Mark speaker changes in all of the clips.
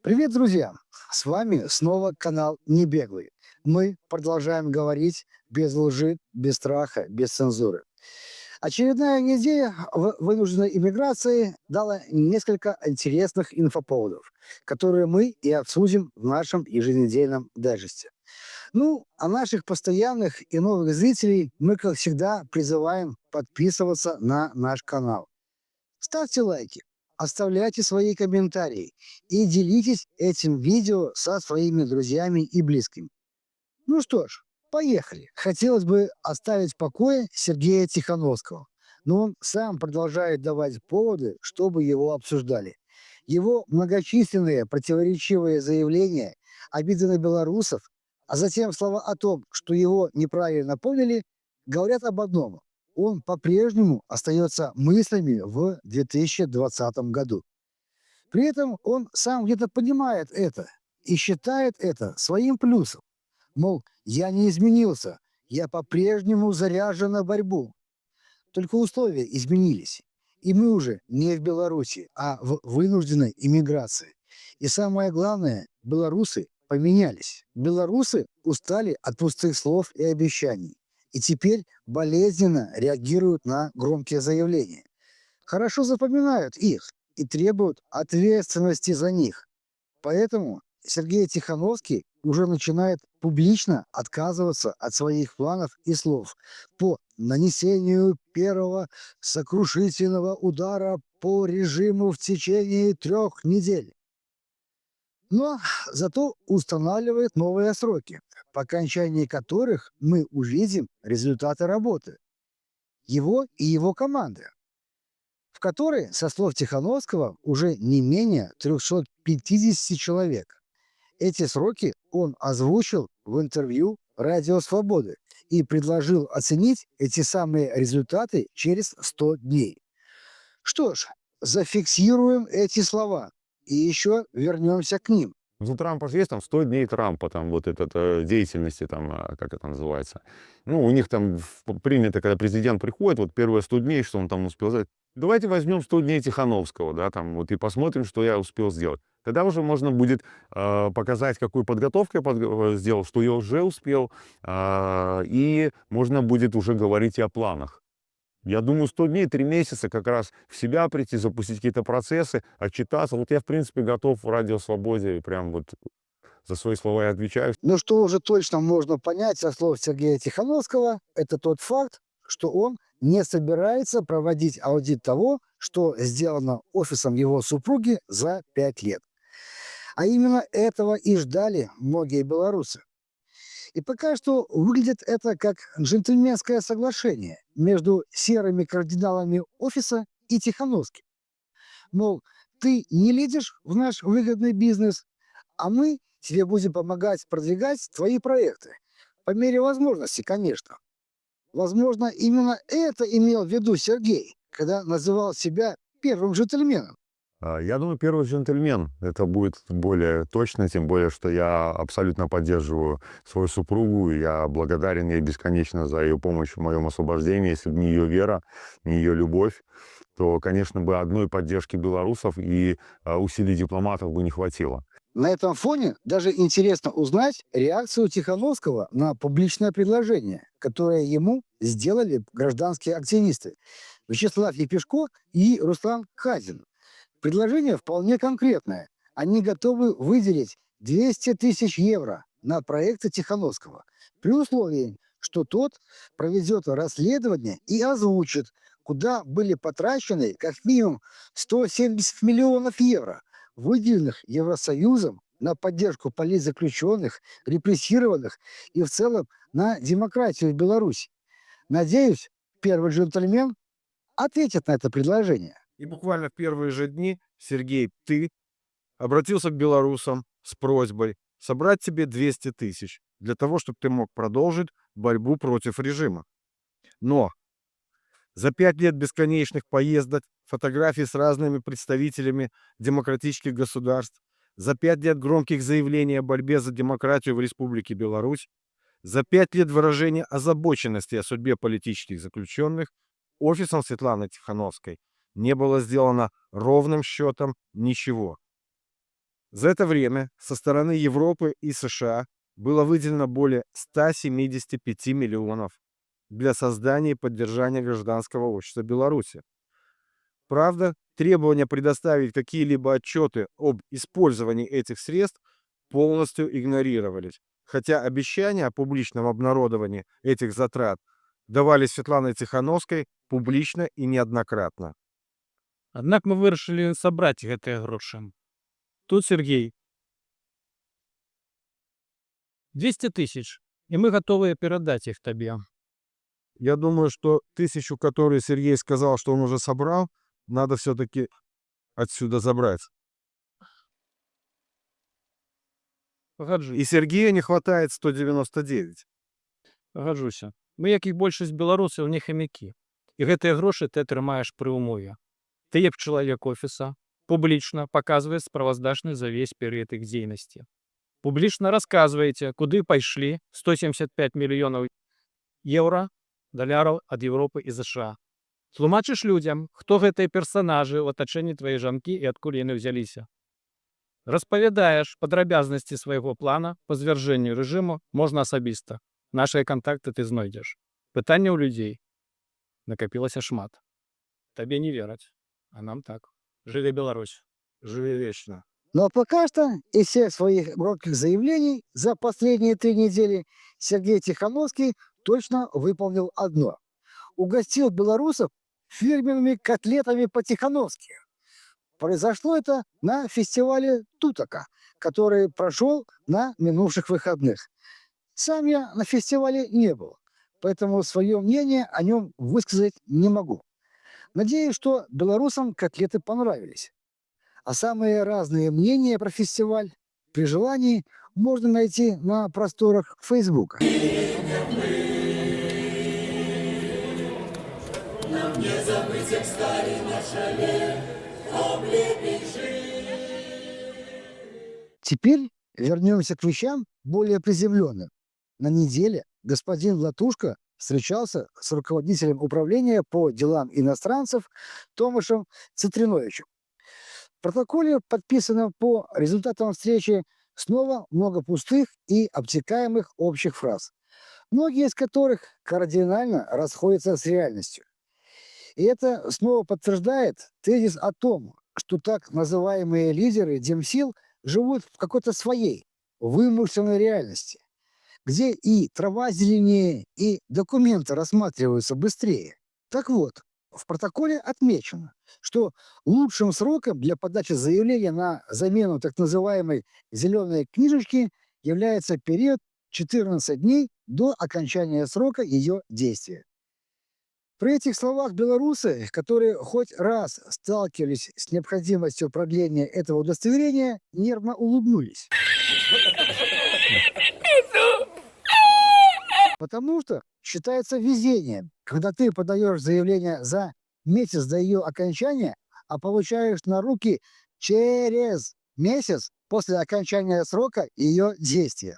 Speaker 1: Привет, друзья! С вами снова канал Небеглый. Мы продолжаем говорить без лжи, без страха, без цензуры. Очередная неделя в вынужденной иммиграции дала несколько интересных инфоповодов, которые мы и обсудим в нашем еженедельном дайджесте. Ну, а наших постоянных и новых зрителей мы, как всегда, призываем подписываться на наш канал. Ставьте лайки, оставляйте свои комментарии и делитесь этим видео со своими друзьями и близкими. Ну что ж, поехали. Хотелось бы оставить в покое Сергея Тихановского, но он сам продолжает давать поводы, чтобы его обсуждали. Его многочисленные противоречивые заявления, обиды на белорусов, а затем слова о том, что его неправильно поняли, говорят об одном. Он по-прежнему остается мыслями в 2020 году. При этом он сам где-то понимает это и считает это своим плюсом. Мол, я не изменился, я по-прежнему заряжен на борьбу. Только условия изменились. И мы уже не в Беларуси, а в вынужденной иммиграции. И самое главное, белорусы поменялись. Белорусы устали от пустых слов и обещаний. И теперь болезненно реагируют на громкие заявления. Хорошо запоминают их и требуют ответственности за них. Поэтому Сергей Тихановский уже начинает публично отказываться от своих планов и слов по нанесению первого сокрушительного удара по режиму в течение 3 недель. Но зато устанавливает новые сроки, по окончании которых мы увидим результаты работы его и его команды, в которой, со слов Тихановского, уже не менее 350 человек. Эти сроки он озвучил в интервью «Радио Свободы» и предложил оценить эти самые результаты через 100 дней. Что ж, зафиксируем эти слова и еще вернемся к ним.
Speaker 2: Ну, у Трампа же есть там 100 дней Трампа, там вот этот деятельности, там, как это называется. Ну, у них там принято, когда президент приходит, вот первые 100 дней, что он там успел сделать. Давайте возьмем 100 дней Тихановского, да, там, вот и посмотрим, что я успел сделать. Тогда уже можно будет показать, какую подготовку я сделал, что я уже успел, и можно будет уже говорить и о планах. Я думаю, 100 дней, 3 месяца как раз в себя прийти, запустить какие-то процессы, отчитаться. Вот я, в принципе, готов в «Радио Свободе», прям вот за свои слова я отвечаю.
Speaker 1: Но что уже точно можно понять со слов Сергея Тихановского, это тот факт, что он не собирается проводить аудит того, что сделано офисом его супруги за 5 лет. А именно этого и ждали многие белорусы. И пока что выглядит это как джентльменское соглашение между серыми кардиналами офиса и Тихановским. Мол, ты не лезешь в наш выгодный бизнес, а мы тебе будем помогать продвигать твои проекты. По мере возможности, конечно. Возможно, именно это имел в виду Сергей, когда называл себя первым джентльменом.
Speaker 2: Я думаю, первый джентльмен это будет более точно, тем более, что я абсолютно поддерживаю свою супругу, и я благодарен ей бесконечно за ее помощь в моем освобождении. Если бы не ее вера, не ее любовь, то, конечно, бы одной поддержки белорусов и усилий дипломатов бы не хватило.
Speaker 1: На этом фоне даже интересно узнать реакцию Тихановского на публичное предложение, которое ему сделали гражданские активисты Вячеслав Епешко и Руслан Хазин. Предложение вполне конкретное. Они готовы выделить 200 тысяч евро на проекты Тихановского, при условии, что тот проведет расследование и озвучит, куда были потрачены как минимум 170 миллионов евро, выделенных Евросоюзом на поддержку политзаключенных, репрессированных и в целом на демократию в Беларуси. Надеюсь, первый джентльмен ответит на это предложение.
Speaker 3: И буквально в первые же дни, Сергей, ты обратился к белорусам с просьбой собрать тебе 200 тысяч для того, чтобы ты мог продолжить борьбу против режима. Но за 5 лет бесконечных поездок, фотографий с разными представителями демократических государств, за 5 лет громких заявлений о борьбе за демократию в Республике Беларусь, за 5 лет выражения озабоченности о судьбе политических заключенных, офисом Светланы Тихановской не было сделано ровным счетом ничего. За это время со стороны Европы и США было выделено более 175 миллионов для создания и поддержания гражданского общества Беларуси. Правда, требования предоставить какие-либо отчеты об использовании этих средств полностью игнорировались, хотя обещания о публичном обнародовании этих затрат давали Светланой Тихановской публично и неоднократно.
Speaker 4: Аднак мы вырашылі сабраць гэтыя грошы. Тут Сергей. 200 тысяч, и мы готовы передать их тебе.
Speaker 3: Я думаю, что 1000, которые Сергей сказал, что он уже собрал, надо все-таки отсюда забрать.
Speaker 4: Пагаджусь.
Speaker 3: И Сергея не хватает 199.
Speaker 4: Пагаджуся. Мы, як і большасць беларусаў, не хамякі. І гэтыя грошы ты атрымаеш пры умове. Ты, як чалавек офіса, публічна паказвае справаздачнасць за ўвесь перыяд іх дзейнасці. Публічна расказваеце, куды пайшлі 175 мільёнаў еўра, даляраў ад Европы і США. Тлумачыш людзям, хто гэтыя персанажы ў атачэнні твае жанкі і адкуль яны ўзяліся. Распавядаеш падрабязнасці свайго плана па звяржэнню рэжыму можна асабіста. Нашыя кантакты ты знойдзеш. Пытанняў людзей накапілася шмат. Табе не вераць, а нам так. Жыве Беларусь.
Speaker 3: Живи вечно.
Speaker 1: Но пока что из всех своих громких заявлений за последние 3 недели Сергей Тихановский точно выполнил одно. Угостил белорусов фирменными котлетами по-тихановски. Произошло это на фестивале «Тутака», который прошел на минувших выходных. Сам я на фестивале не был, поэтому свое мнение о нем высказать не могу. Надеюсь, что белорусам котлеты понравились. А самые разные мнения про фестиваль при желании можно найти на просторах Фейсбука. Теперь вернемся к вещам более приземленным. На неделе господин Латушко встречался с руководителем управления по делам иностранцев Томашем Цитриновичем. В протоколе, подписанном по результатам встречи, снова много пустых и обтекаемых общих фраз, многие из которых кардинально расходятся с реальностью. И это снова подтверждает тезис о том, что так называемые лидеры демсил живут в какой-то своей вымышленной реальности, где и трава зеленее, и документы рассматриваются быстрее. Так вот, в протоколе отмечено, что лучшим сроком для подачи заявления на замену так называемой «зеленой книжечки» является период 14 дней до окончания срока ее действия. При этих словах белорусы, которые хоть раз сталкивались с необходимостью продления этого удостоверения, нервно улыбнулись. Потому что считается везением, когда ты подаешь заявление за месяц до ее окончания, а получаешь на руки через месяц после окончания срока ее действия.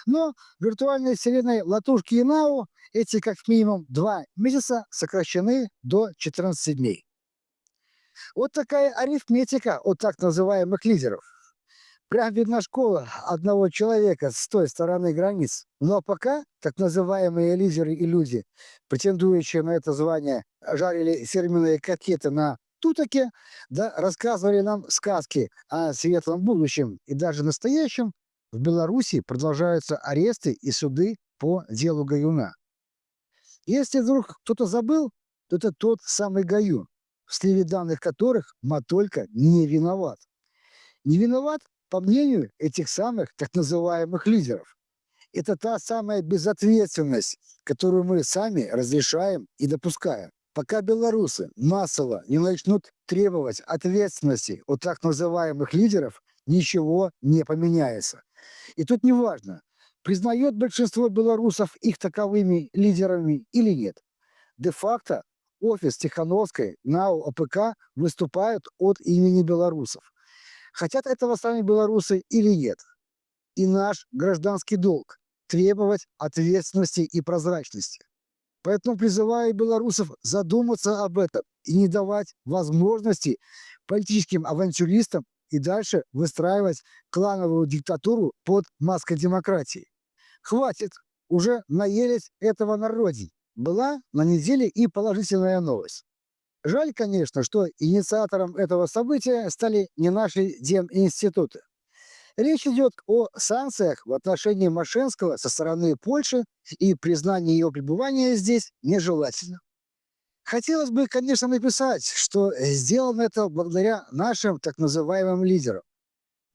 Speaker 1: Но в виртуальной вселенной Латушки и НАУ эти как минимум 2 месяца сокращены до 14 дней. Вот такая арифметика от так называемых лидеров. Прям видна школа одного человека с той стороны границ. Но пока так называемые лидеры и люди, претендующие на это звание, жарили фирменные котлеты на Тутаке, да рассказывали нам сказки о светлом будущем и даже настоящем, в Беларуси продолжаются аресты и суды по делу Гаюна. Если вдруг кто-то забыл, то это тот самый Гаюн, в сливе данных которых Матолька не виноват. Не виноват, по мнению этих самых так называемых лидеров. Это та самая безответственность, которую мы сами разрешаем и допускаем. Пока белорусы массово не начнут требовать ответственности от так называемых лидеров, ничего не поменяется. И тут неважно, признает большинство белорусов их таковыми лидерами или нет. Де-факто офис Тихановской, НАУ, АПК выступают от имени белорусов. Хотят этого сами белорусы или нет. И наш гражданский долг – требовать ответственности и прозрачности. Поэтому призываю белорусов задуматься об этом и не давать возможности политическим авантюристам и дальше выстраивать клановую диктатуру под маской демократии. Хватит, уже наелись этого на родине. Была на неделе и положительная новость. Жаль, конечно, что инициатором этого события стали не наши деминституты. Речь идет о санкциях в отношении Мошенского со стороны Польши, и признание его пребывания здесь нежелательно. Хотелось бы, конечно, написать, что сделано это благодаря нашим так называемым лидерам.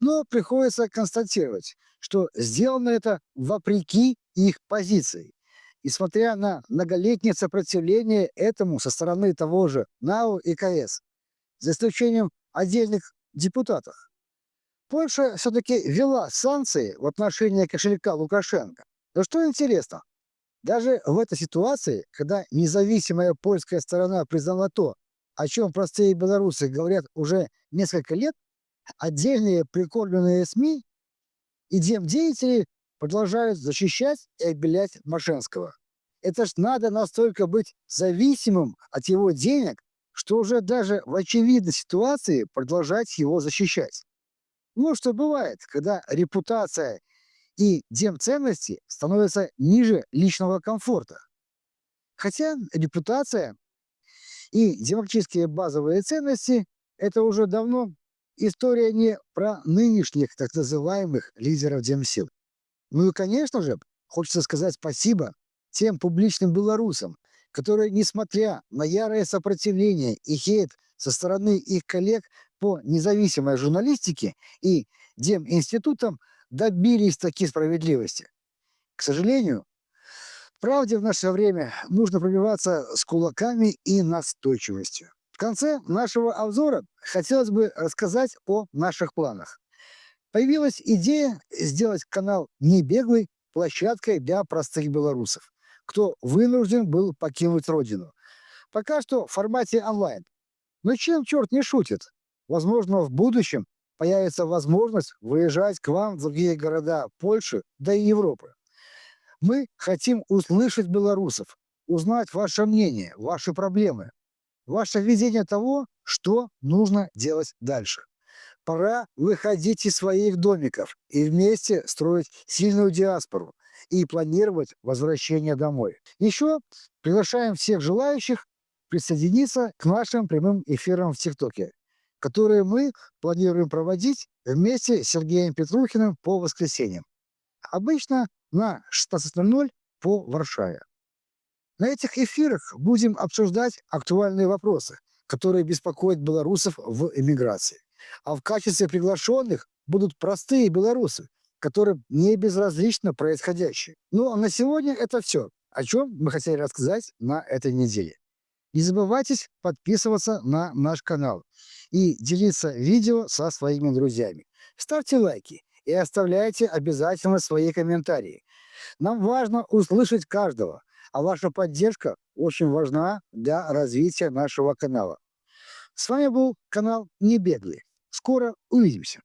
Speaker 1: Но приходится констатировать, что сделано это вопреки их позиции. И смотря на многолетнее сопротивление этому со стороны того же НАУ и КС, за исключением отдельных депутатов, Польша все-таки ввела санкции в отношении кошелька Лукашенко. Но что интересно, даже в этой ситуации, когда независимая польская сторона признала то, о чем простые белорусы говорят уже несколько лет, отдельные прикормленные СМИ и демдеятели продолжают защищать и обелять Мошенского. Это ж надо настолько быть зависимым от его денег, что уже даже в очевидной ситуации продолжать его защищать. Ну, что бывает, когда репутация и демценности становятся ниже личного комфорта. Хотя репутация и демократические базовые ценности – это уже давно история не про нынешних так называемых лидеров демсил. Ну и, конечно же, хочется сказать спасибо тем публичным белорусам, которые, несмотря на ярое сопротивление и хейт со стороны их коллег по независимой журналистике и деминститутам, добились таки справедливости. К сожалению, правде в наше время нужно пробиваться с кулаками и настойчивостью. В конце нашего обзора хотелось бы рассказать о наших планах. Появилась идея сделать канал «Небеглый» площадкой для простых белорусов, кто вынужден был покинуть родину. Пока что в формате онлайн. Но чем черт не шутит? Возможно, в будущем появится возможность выезжать к вам в другие города Польши, да и Европы. Мы хотим услышать белорусов, узнать ваше мнение, ваши проблемы, ваше видение того, что нужно делать дальше. Пора выходить из своих домиков и вместе строить сильную диаспору и планировать возвращение домой. Еще приглашаем всех желающих присоединиться к нашим прямым эфирам в ТикТоке, которые мы планируем проводить вместе с Сергеем Петрухиным по воскресеньям. Обычно на 16:00 по Варшаве. На этих эфирах будем обсуждать актуальные вопросы, которые беспокоят белорусов в эмиграции. А в качестве приглашенных будут простые белорусы, которым не безразлично происходящее. Ну а на сегодня это все, о чем мы хотели рассказать на этой неделе. Не забывайте подписываться на наш канал и делиться видео со своими друзьями. Ставьте лайки и оставляйте обязательно свои комментарии. Нам важно услышать каждого, а ваша поддержка очень важна для развития нашего канала. С вами был канал Небеглый. Скоро увидимся.